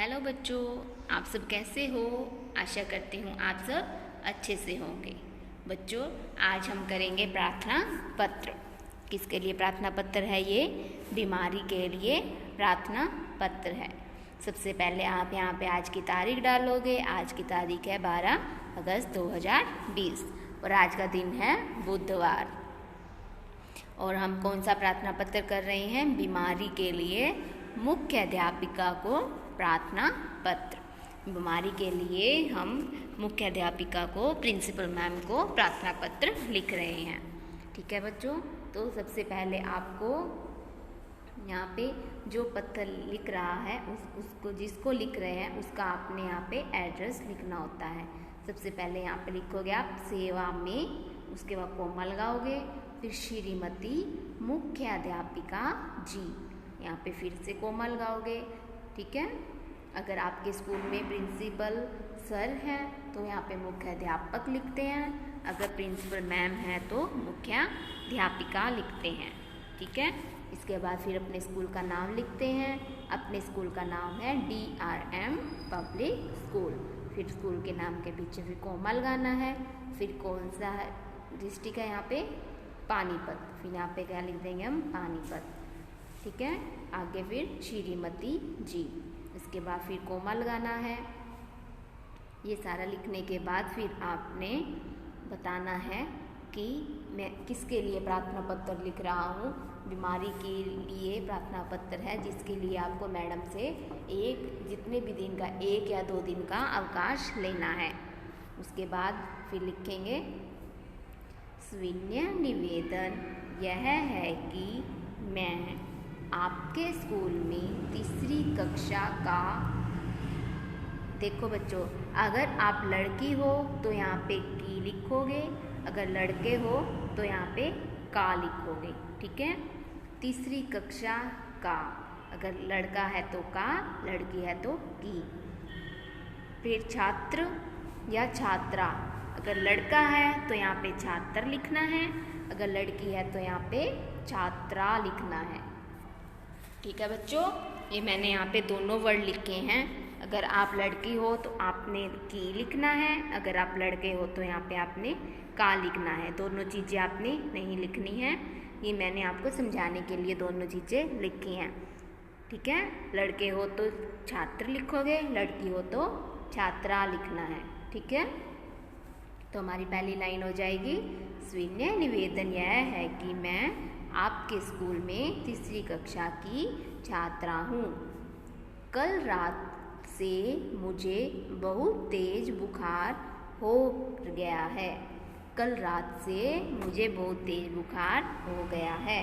Hello बच्चों, आप सब कैसे हो। आशा करती हूँ आप सब अच्छे से होंगे। बच्चों, आज हम करेंगे प्रार्थना पत्र। किसके लिए प्रार्थना पत्र है? ये बीमारी के लिए प्रार्थना पत्र है। सबसे पहले आप यहाँ पे आज की तारीख डालोगे। आज की तारीख है 12 अगस्त 2020 और आज का दिन है बुधवार। और हम कौन सा प्रार्थना पत्र कर रहे हैं? बीमारी के लिए मुख्य अध्यापिका को प्रार्थना पत्र। बीमारी के लिए हम मुख्य अध्यापिका को, प्रिंसिपल मैम को प्रार्थना पत्र लिख रहे हैं। ठीक है बच्चों, तो सबसे पहले आपको यहाँ पे जो पत्र लिख रहा है उसको जिसको लिख रहे हैं उसका आपने यहाँ पे एड्रेस लिखना होता है। सबसे पहले यहाँ पे लिखोगे आप सेवा में, उसके बाद कोमा लगाओगे, फिर श्रीमती मुख्य अध्यापिका जी, यहाँ पे फिर से कोमा लगाओगे। ठीक है, अगर आपके स्कूल में प्रिंसिपल सर है तो यहाँ पे मुख्य अध्यापक लिखते हैं, अगर प्रिंसिपल मैम है तो मुख्य अध्यापिका लिखते हैं। ठीक है, इसके बाद फिर अपने स्कूल का नाम लिखते हैं। अपने स्कूल का नाम है DRM पब्लिक स्कूल। फिर स्कूल के नाम के पीछे फिर कोमा लगाना है। फिर कौन सा डिस्ट्रिक्ट है यहाँ पे? पानीपत। फिर यहाँ पे क्या लिख देंगे हम? पानीपत। ठीक है, आगे फिर श्रीमती जी, इसके बाद फिर कोमा लगाना है। ये सारा लिखने के बाद फिर आपने बताना है कि मैं किसके लिए प्रार्थना पत्र लिख रहा हूँ। बीमारी के लिए प्रार्थना पत्र है जिसके लिए आपको मैडम से जितने भी दिन का 1 या 2 दिन का अवकाश लेना है। उसके बाद फिर लिखेंगे स्वीय निवेदन यह है कि मैं आपके स्कूल में 3री कक्षा का, देखो बच्चों, अगर आप लड़की हो तो यहाँ पे की लिखोगे, अगर लड़के हो तो यहाँ पे का लिखोगे। ठीक है, 3री कक्षा का, अगर लड़का है तो का, लड़की है तो की। फिर छात्र या छात्रा, अगर लड़का है तो यहाँ पे छात्र लिखना है, अगर लड़की है तो यहाँ पे छात्रा लिखना है। ठीक है बच्चों, ये मैंने यहाँ पे दोनों वर्ड लिखे हैं। अगर आप लड़की हो तो आपने की लिखना है, अगर आप लड़के हो तो यहाँ पे आपने का लिखना है। दोनों चीज़ें आपने नहीं लिखनी है। ये मैंने आपको समझाने के लिए दोनों चीज़ें लिखी हैं। ठीक है, लड़के हो तो छात्र लिखोगे, लड़की हो तो छात्रा लिखना है। ठीक है, तो हमारी पहली लाइन हो जाएगी स्वीय निवेदन यह है कि मैं आपके स्कूल में 3री कक्षा की छात्रा हूँ। कल रात से मुझे बहुत तेज बुखार हो गया है। कल रात से मुझे बहुत तेज बुखार हो गया है,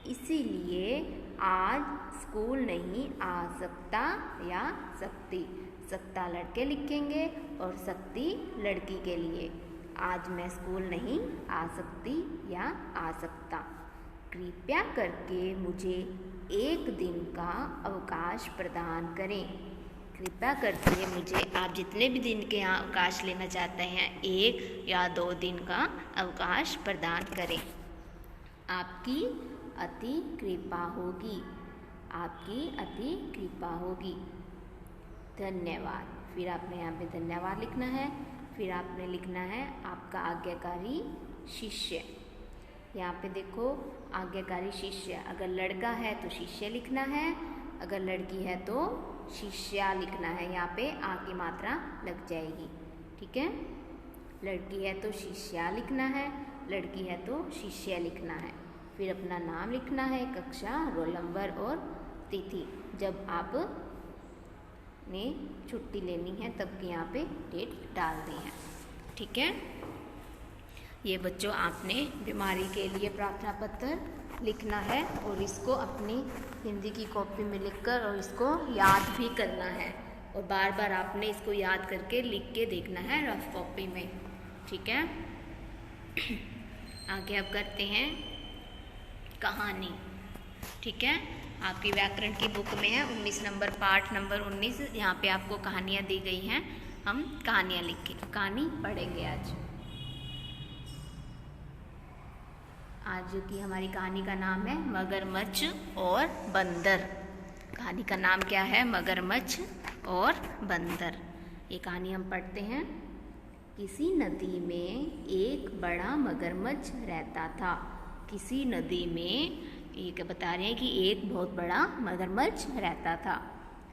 इसीलिए आज स्कूल नहीं आ सकता या सकती। सकता लड़के लिखेंगे और सकती लड़की के लिए। आज मैं स्कूल नहीं आ सकती या आ सकता। कृपया करके मुझे 1 दिन का अवकाश प्रदान करें। कृपया करके मुझे, आप जितने भी दिन के यहाँ अवकाश लेना चाहते हैं, 1 या 2 दिन का अवकाश प्रदान करें। आपकी अति कृपा होगी। आपकी अति कृपा होगी। धन्यवाद। फिर आपने यहाँ पे धन्यवाद लिखना है। फिर आपने लिखना है आपका आज्ञाकारी शिष्य। यहाँ पे देखो आज्ञाकारी शिष्य, अगर लड़का है तो शिष्य लिखना है, अगर लड़की है तो शिष्या लिखना है। यहाँ पे आ की मात्रा लग जाएगी। ठीक है, लड़की है तो शिष्या लिखना है, लड़की है तो शिष्य लिखना है। फिर अपना नाम लिखना है, कक्षा, रोल नंबर और तिथि। जब आप ने छुट्टी लेनी है तब की यहाँ पे डेट डाल दी है। ठीक है, ये बच्चों आपने बीमारी के लिए प्रार्थना पत्र लिखना है और इसको अपनी हिंदी की कॉपी में लिखकर और इसको याद भी करना है और बार बार आपने इसको याद करके लिख के देखना है रफ कॉपी में। ठीक है, आगे अब करते हैं कहानी। ठीक है, आपकी व्याकरण की बुक में है 19 नंबर, पाठ नंबर 19। यहाँ पे आपको कहानियाँ दी गई हैं। हम कहानियाँ लिख के कहानी पढ़ेंगे आज की हमारी कहानी का नाम है मगरमच्छ और बंदर। कहानी का नाम क्या है? मगरमच्छ और बंदर। ये कहानी हम पढ़ते हैं। किसी नदी में एक बड़ा मगरमच्छ रहता था। किसी नदी में एक बता रहे हैं कि एक बहुत बड़ा मगरमच्छ रहता था।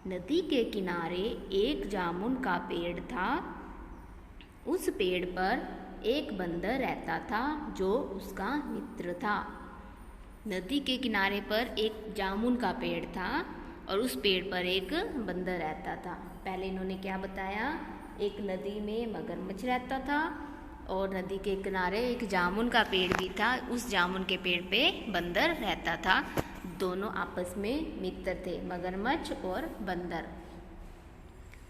नदी के किनारे एक जामुन का पेड़ था। उस पेड़ पर एक बंदर रहता था जो उसका मित्र था। नदी के किनारे पर एक जामुन का पेड़ था और उस पेड़ पर एक बंदर रहता था। पहले इन्होंने क्या बताया? एक नदी में मगरमच्छ रहता था और नदी के किनारे एक जामुन का पेड़ भी था। उस जामुन के पेड़ पे बंदर रहता था। दोनों आपस में मित्र थे, मगरमच्छ और बंदर।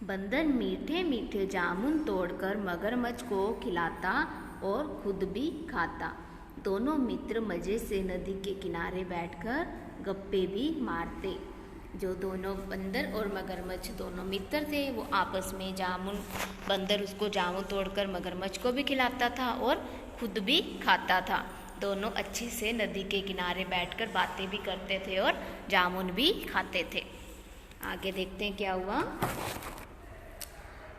बंदर मीठे मीठे जामुन तोड़कर मगरमच्छ को खिलाता और खुद भी खाता। दोनों मित्र मज़े से नदी के किनारे बैठकर गप्पे भी मारते। जो दोनों बंदर और मगरमच्छ दोनों मित्र थे वो आपस में बंदर उसको जामुन तोड़कर मगरमच्छ को भी खिलाता था और खुद भी खाता था। दोनों अच्छे से नदी के किनारे बैठकर बातें भी करते थे और जामुन भी खाते थे। आगे देखते हैं क्या हुआ।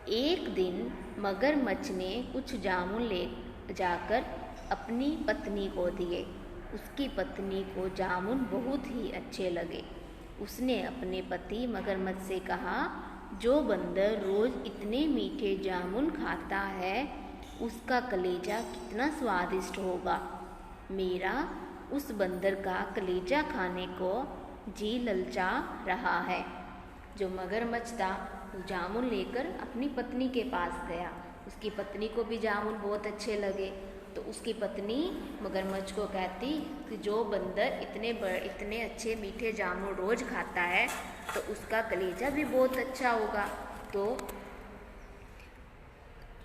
एक दिन मगरमच्छ ने कुछ जामुन ले जाकर अपनी पत्नी को दिए। उसकी पत्नी को जामुन बहुत ही अच्छे लगे। उसने अपने पति मगरमच्छ से कहा, जो बंदर रोज़ इतने मीठे जामुन खाता है उसका कलेजा कितना स्वादिष्ट होगा। मेरा उस बंदर का कलेजा खाने को जी ललचा रहा है। जो मगरमच्छ था वो जामुन लेकर अपनी पत्नी के पास गया। उसकी पत्नी को भी जामुन बहुत अच्छे लगे तो उसकी पत्नी मगरमच्छ को कहती कि जो बंदर इतने अच्छे मीठे जामुन रोज़ खाता है तो उसका कलेजा भी बहुत अच्छा होगा।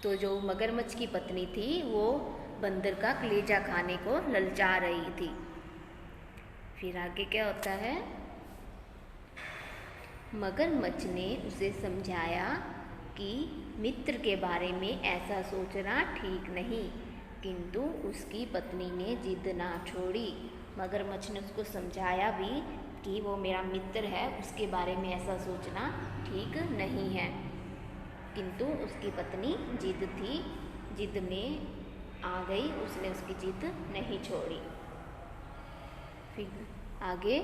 तो जो मगरमच्छ की पत्नी थी वो बंदर का कलेजा खाने को ललचा रही थी। फिर आगे क्या होता है? मगरमच्छ ने उसे समझाया कि मित्र के बारे में ऐसा सोचना ठीक नहीं, किंतु उसकी पत्नी ने जिद ना छोड़ी। मगरमच्छ ने उसको समझाया भी कि वो मेरा मित्र है, उसके बारे में ऐसा सोचना ठीक नहीं है, किंतु उसकी पत्नी जिद में आ गई। उसने उसकी जिद नहीं छोड़ी। फिर आगे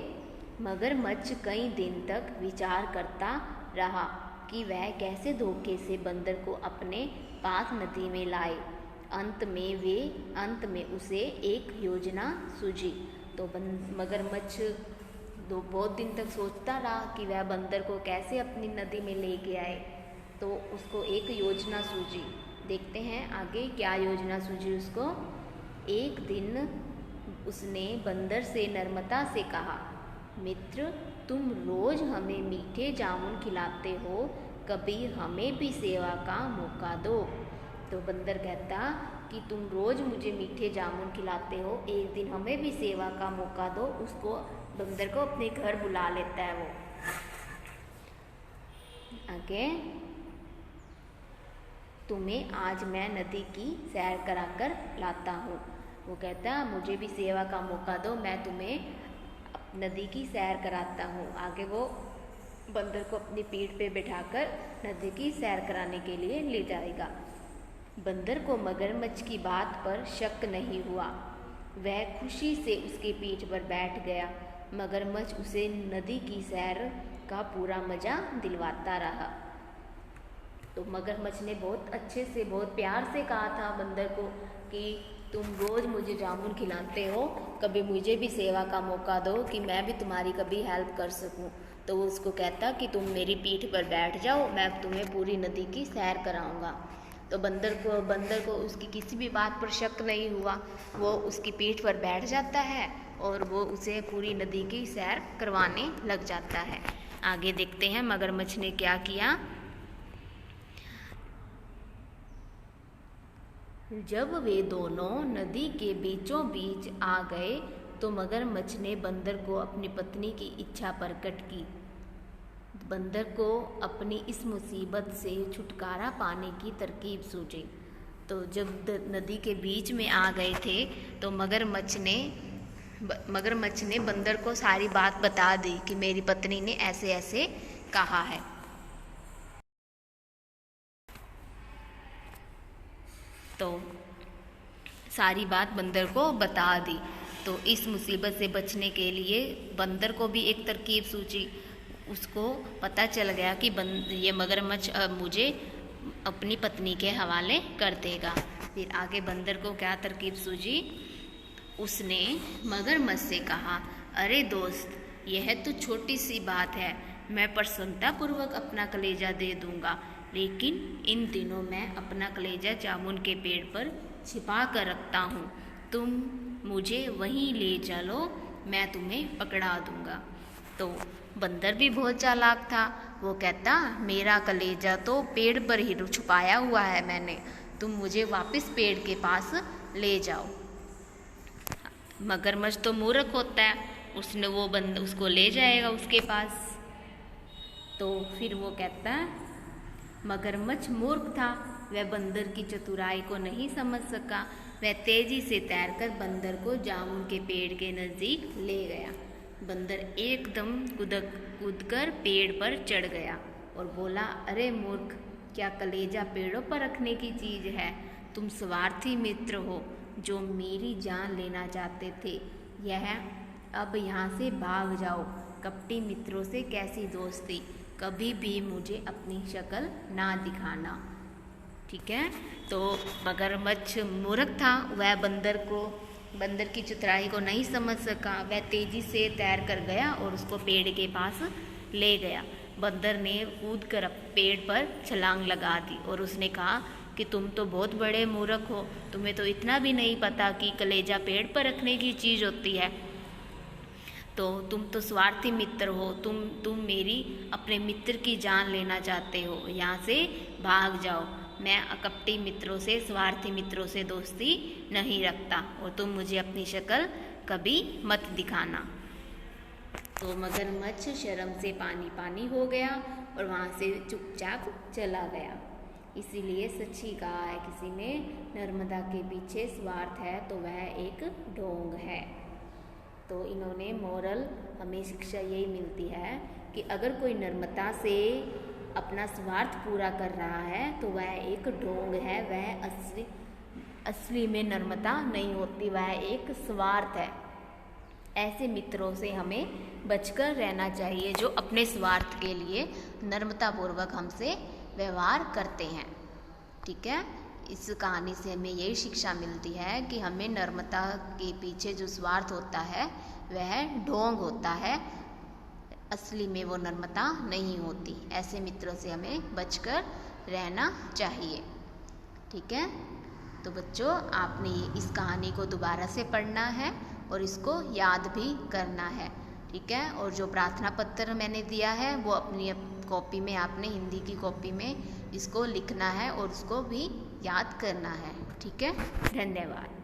मगरमच्छ कई दिन तक विचार करता रहा कि वह कैसे धोखे से बंदर को अपने पास नदी में लाए। अंत में उसे एक योजना सूझी। तो मगरमच्छ बहुत दिन तक सोचता रहा कि वह बंदर को कैसे अपनी नदी में लेके आए। तो उसको एक योजना सूझी। देखते हैं आगे क्या योजना सूझी उसको। एक दिन उसने बंदर से नम्रता से कहा, मित्र, तुम रोज़ हमें मीठे जामुन खिलाते हो, कभी हमें भी सेवा का मौका दो। तो बंदर कहता कि तुम रोज़ मुझे मीठे जामुन खिलाते हो, एक दिन हमें भी सेवा का मौका दो। उसको बंदर को अपने घर बुला लेता है वो। आगे, तुम्हें आज मैं नदी की सैर कराकर लाता हूँ। वो कहता मुझे भी सेवा का मौका दो, मैं तुम्हें नदी की सैर कराता हूँ। आगे वो बंदर को अपनी पीठ पे बिठाकर नदी की सैर कराने के लिए ले जाएगा। बंदर को मगरमच्छ की बात पर शक नहीं हुआ। वह खुशी से उसकी पीठ पर बैठ गया। मगरमच्छ उसे नदी की सैर का पूरा मज़ा दिलवाता रहा। तो मगरमच्छ ने बहुत अच्छे से बहुत प्यार से कहा था बंदर को कि तुम रोज़ मुझे जामुन खिलाते हो, कभी मुझे भी सेवा का मौका दो कि मैं भी तुम्हारी कभी हेल्प कर सकूं। तो वो उसको कहता कि तुम मेरी पीठ पर बैठ जाओ, मैं तुम्हें पूरी नदी की सैर कराऊंगा। तो बंदर को उसकी किसी भी बात पर शक नहीं हुआ। वो उसकी पीठ पर बैठ जाता है और वो उसे पूरी नदी की सैर करवाने लग जाता है। आगे देखते हैं मगरमच्छ ने क्या किया। जब वे दोनों नदी के बीचों बीच आ गए तो मगरमच्छ ने बंदर को अपनी पत्नी की इच्छा प्रकट की। बंदर को अपनी इस मुसीबत से छुटकारा पाने की तरकीब सूझी। तो जब नदी के बीच में आ गए थे तो मगरमच्छ ने मगरमच्छ ने बंदर को सारी बात बता दी कि मेरी पत्नी ने ऐसे ऐसे कहा है। तो सारी बात बंदर को बता दी। तो इस मुसीबत से बचने के लिए बंदर को भी एक तरकीब सूझी। उसको पता चल गया कि ये मगरमच्छ अब मुझे अपनी पत्नी के हवाले कर देगा। फिर आगे बंदर को क्या तरकीब सूझी, उसने मगरमच्छ से कहा, अरे दोस्त, यह तो छोटी सी बात है, मैं प्रसन्नतापूर्वक अपना कलेजा दे दूंगा, लेकिन इन दिनों मैं अपना कलेजा जामुन के पेड़ पर छिपा कर रखता हूँ। तुम मुझे वहीं ले चलो, मैं तुम्हें पकड़ा दूंगा। तो बंदर भी बहुत चालाक था। वो कहता, मेरा कलेजा तो पेड़ पर ही छुपाया हुआ है मैंने, तुम मुझे वापस पेड़ के पास ले जाओ। मगरमच्छ तो मूर्ख होता है, उसने उसको ले जाएगा उसके पास। तो फिर वो कहता है, मगरमच्छ मूर्ख था, वह बंदर की चतुराई को नहीं समझ सका। वह तेजी से तैरकर बंदर को जामुन के पेड़ के नज़दीक ले गया। बंदर एकदम कूदकर पेड़ पर चढ़ गया और बोला, अरे मूर्ख, क्या कलेजा पेड़ों पर रखने की चीज़ है? तुम स्वार्थी मित्र हो जो मेरी जान लेना चाहते थे। अब यहाँ से भाग जाओ। कपटी मित्रों से कैसी दोस्ती, कभी भी मुझे अपनी शक्ल ना दिखाना। ठीक है। तो मगरमच्छ मूर्ख था, वह बंदर की चतुराई को नहीं समझ सका। वह तेजी से तैर कर गया और उसको पेड़ के पास ले गया। बंदर ने कूद कर पेड़ पर छलांग लगा दी और उसने कहा कि तुम तो बहुत बड़े मूर्ख हो, तुम्हें तो इतना भी नहीं पता कि कलेजा पेड़ पर रखने की चीज़ होती है। तो तुम तो स्वार्थी मित्र हो, तुम मेरी अपने मित्र की जान लेना चाहते हो। यहाँ से भाग जाओ। मैं कपटी मित्रों से, स्वार्थी मित्रों से दोस्ती नहीं रखता और तुम मुझे अपनी शक्ल कभी मत दिखाना। तो मगरमच्छ शर्म से पानी पानी हो गया और वहाँ से चुपचाप चला गया। इसीलिए सच्ची कहा है किसी ने, नर्मदा के पीछे स्वार्थ है तो वह एक ढोंग है। तो इन्होंने मोरल, हमें शिक्षा यही मिलती है कि अगर कोई नर्मदा से अपना स्वार्थ पूरा कर रहा है तो वह एक ढोंग है, वह असली में नर्मदा नहीं होती, वह एक स्वार्थ है। ऐसे मित्रों से हमें बचकर रहना चाहिए जो अपने स्वार्थ के लिए नर्मतापूर्वक हमसे व्यवहार करते हैं। ठीक है। इस कहानी से हमें यही शिक्षा मिलती है कि हमें नर्मदा के पीछे जो स्वार्थ होता है वह ढोंग होता है, असली में वो नर्मदा नहीं होती। ऐसे मित्रों से हमें बचकर रहना चाहिए। ठीक है। तो बच्चों, आपने इस कहानी को दोबारा से पढ़ना है और इसको याद भी करना है। ठीक है। और जो प्रार्थना पत्र मैंने दिया है वो अपनी कॉपी में, आपने हिंदी की कॉपी में इसको लिखना है और उसको भी याद करना है। ठीक है। धन्यवाद।